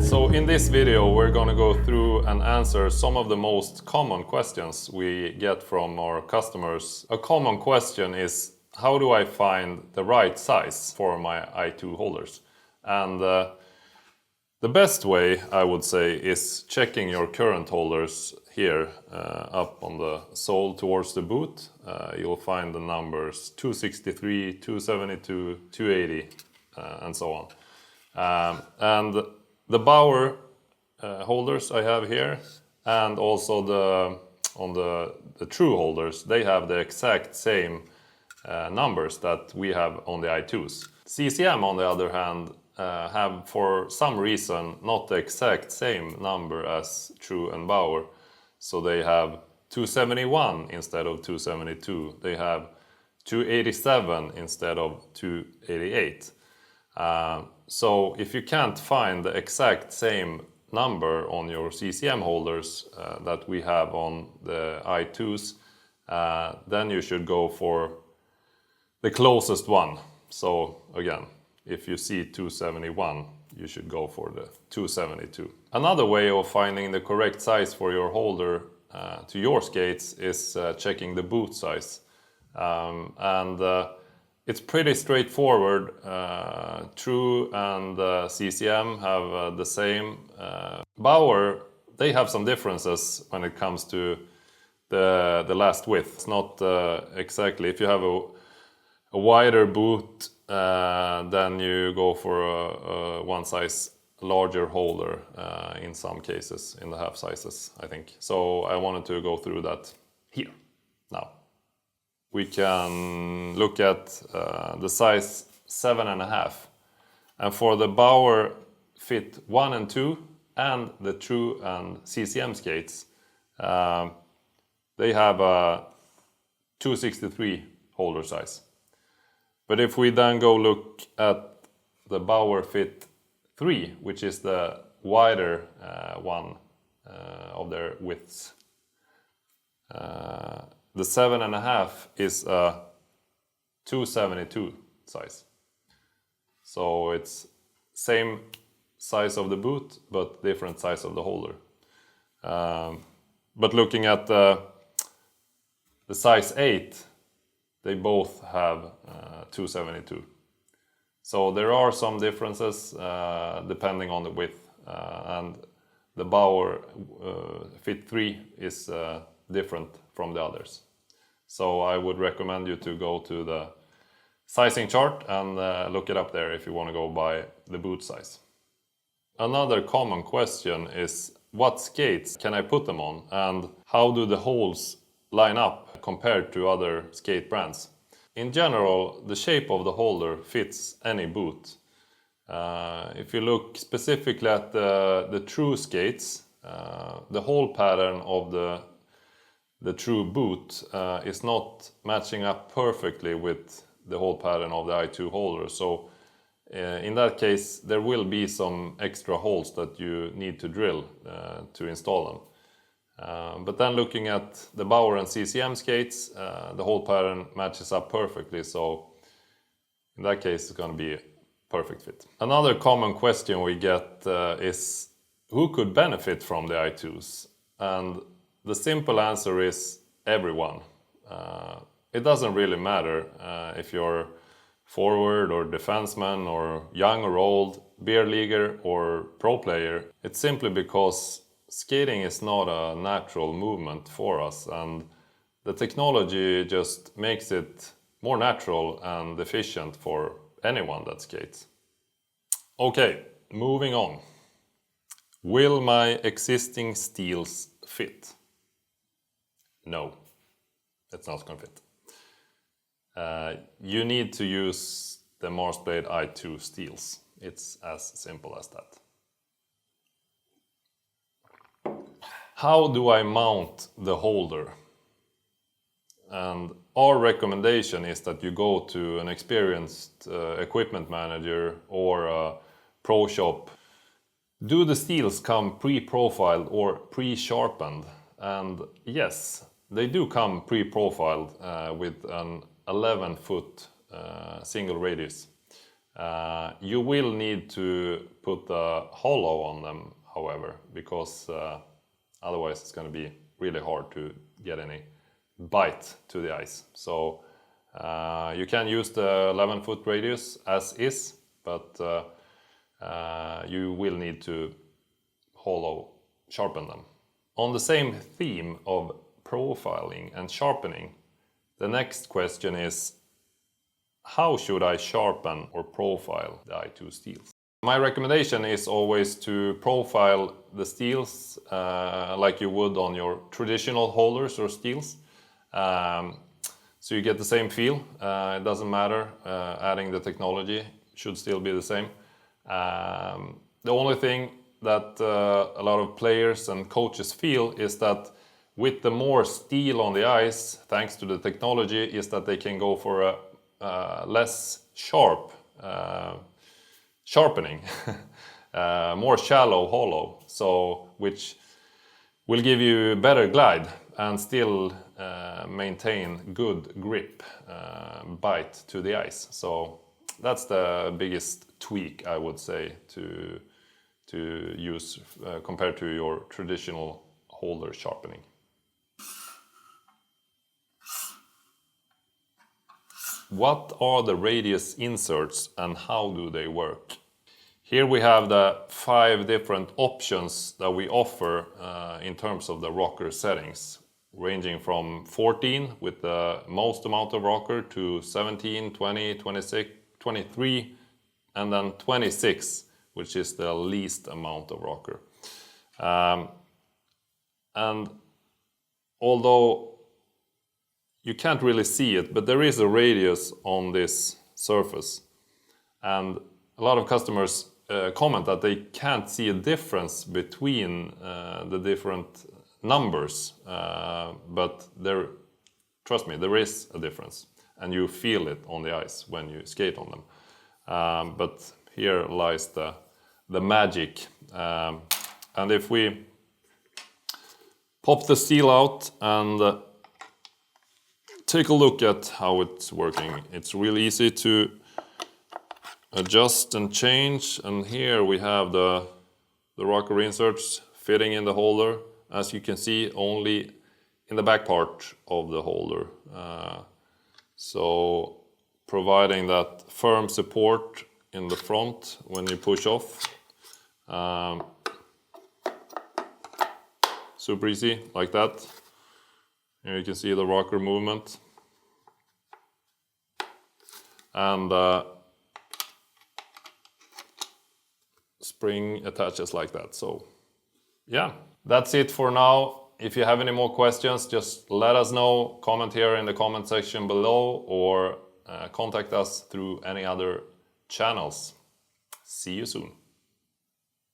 So in this video we're going to go through and answer some of the most common questions we get from our customers. A common question is, how do I find the right size for my 𝐈𝟐 holders? And the best way, I would say, is checking your current holders here up on the sole towards the boot. You'll find the numbers 263, 272, 280 and so on. And the Bauer holders I have here, and also the true holders, they have the exact same numbers that we have on the 𝐈𝟐s. CCM, on the other hand, have for some reason not the exact same number as true and Bauer. So they have 271 instead of 272. They have 287 instead of 288. So if you can't find the exact same number on your CCM holders that we have on the 𝐈𝟐s, then you should go for the closest one. So again, if you see 271, you should go for the 272. Another way of finding the correct size for your holder to your skates is checking the boot size. It's pretty straightforward. True and CCM have the same. Bauer, they have some differences when it comes to the last width. It's not exactly, if you have a wider boot, then you go for a one size larger holder in some cases, in the half sizes, I think. So I wanted to go through that here now. We can look at the size 7.5. And for the Bauer Fit 1 and 2 and the True and CCM skates, they have a 263 holder size. But if we then go look at the Bauer Fit 3, which is the wider one of their widths, the 7.5 is a 272 size. So it's same size of the boot, but different size of the holder. But looking at the size 8, they both have 272. So there are some differences depending on the width. And the Bauer Fit 3 is different from the others. So I would recommend you to go to the sizing chart and look it up there if you want to go by the boot size. Another common question is, what skates can I put them on, and how do the holes line up compared to other skate brands? In general, the shape of the holder fits any boot. If you look specifically at the true skates, the hole pattern of the true boot is not matching up perfectly with the hole pattern of the 𝐈𝟐 holder. So in that case, there will be some extra holes that you need to drill to install them. But then looking at the Bauer and CCM skates, the hole pattern matches up perfectly. So in that case, it's going to be a perfect fit. Another common question we get is, who could benefit from the 𝐈𝟐s? And the simple answer is everyone. It doesn't really matter if you're forward or defenseman or young or old, beer leaguer or pro player. It's simply because skating is not a natural movement for us, and the technology just makes it more natural and efficient for anyone that skates. Okay, moving on. Will my existing steels fit? No, it's not going to fit. You need to use the Marsblade 𝐈𝟐 steels. It's as simple as that. How do I mount the holder? And our recommendation is that you go to an experienced equipment manager or a pro shop. Do the steels come pre-profiled or pre-sharpened? And yes, they do come pre-profiled with an 11-foot single radius. You will need to put a hollow on them, however, because otherwise it's going to be really hard to get any bite to the ice. So you can use the 11-foot radius as is, but you will need to hollow sharpen them. On the same theme of profiling and sharpening, the next question is, how should I sharpen or profile the i2 steels? My recommendation is always to profile the steels like you would on your traditional holders or steels. So you get the same feel. It doesn't matter, adding the technology should still be the same. The only thing that a lot of players and coaches feel is that with the more steel on the ice, thanks to the technology, is that they can go for a less sharp sharpening, more shallow hollow, so which will give you better glide and still maintain good grip, bite to the ice. So that's the biggest tweak, I would say, to use compared to your traditional holder sharpening. What are the radius inserts and how do they work? Here we have the 5 different options that we offer in terms of the rocker settings, ranging from 14 with the most amount of rocker to 17, 20, 26, 23, and then 26, which is the least amount of rocker. And although you can't really see it, but there is a radius on this surface. And a lot of customers comment that they can't see a difference between the different numbers. But trust me, there is a difference. And you feel it on the ice when you skate on them. But here lies the magic. And if we pop the steel out and take a look at how it's working, it's really easy to adjust and change. And here we have the rocker inserts fitting in the holder, as you can see, only in the back part of the holder. So providing that firm support in the front when you push off. Super easy, like that. Here you can see the rocker movement. And spring attaches like that. So yeah, that's it for now. If you have any more questions, just let us know. Comment here in the comment section below, or contact us through any other channels. See you soon.